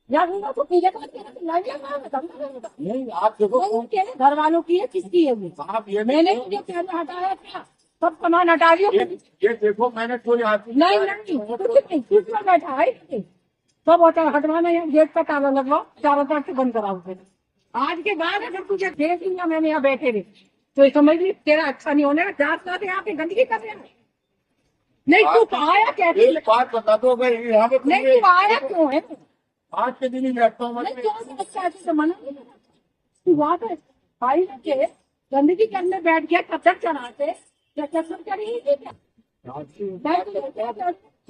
यार तो पूजा पाठ नहीं, आप देखो घर वालों की है, किसकी है वो? आप ये मैंने कैमरा हटाया क्या? सब सामान हटा दिया। ये देखो मैंने कोई नहीं नहीं कुछ नहीं बैठा है, सब होता है हटवाना है। गेट का ताला लगवाओ, चारों तरफ से बंद कराओ। फिर आज के बाद अगर तुझे देख लिया मैंने यहाँ बैठे हुए तो ये समझ ली तेरा अच्छा नहीं होने का। जात साथ यहाँ पे गंदगी कर रहे हैं। नहीं तू आया कैसे? एक बात बता दो भाई, यहाँ पे नहीं तू आया क्यों है? आज के दिन ही बैठता हूँ मैं। तो मना नहीं करता। तू वहाँ पे भाई के गंदगी करने बैठ गया, कचर चढ़ाते क्या कसर करी?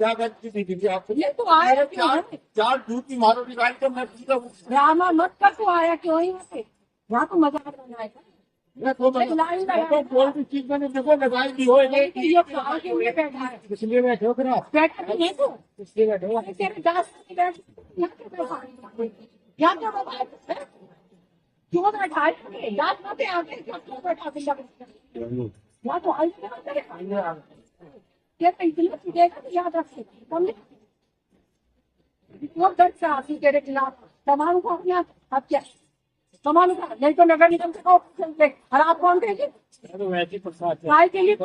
क्या गलती थी आपको? ये तो आया क्यों? चार जूती मारो निकाल के मैं पूरा ड्रामा मत कर। तू आया क्यों यहाँ पे? यहाँ तो मजाक बनाएगा। कोई भी चीज मैंने देखो लगाई भी हो, बैठा है इसलिए मैं ठोक रहा बैठा नहीं तो इसलिए बैठो तेरे दास क्या क्यों बैठा है? दास पे आके क्यों बैठा या तो ये इतना तुझेगा तो याद रखे समझे। वो दर्द से आंसू तेरे खिलाफ सामान को अपना अब क्या सामान का नहीं तो नगर निगम से चलते खराब कौन देगी? काय के लिए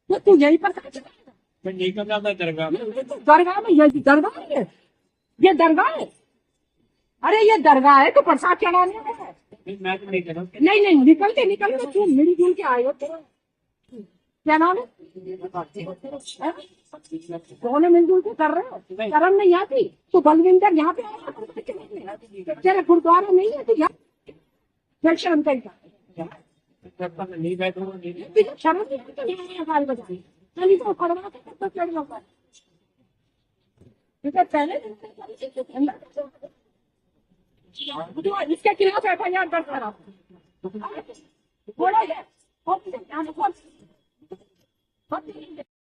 तो तू यही पर मैं नहीं कर रहा था दरगाह में। दरगाह में ये दरगाह है, ये दरगाह है। अरे ये दरगाह है तो प्रसाद चढ़ाने में है। मैं तो नहीं कर रहा। नहीं नहीं निकलते तू मिलजुल के आए हो। क्या नाम है? कौन है मिलजुल के कर रहे हो? शर्म नहीं आती? तो बलविंदर यहाँ पे आया तेरा गुरुद्वारा नहीं है तो यहाँ शर्म करेगा नहीं बैठो शर्म नहीं बजाई चलिए तो पढ़वा तो चढ़ जाऊंगा पहले इसके खिलाफ FIR दर्ज करा बोला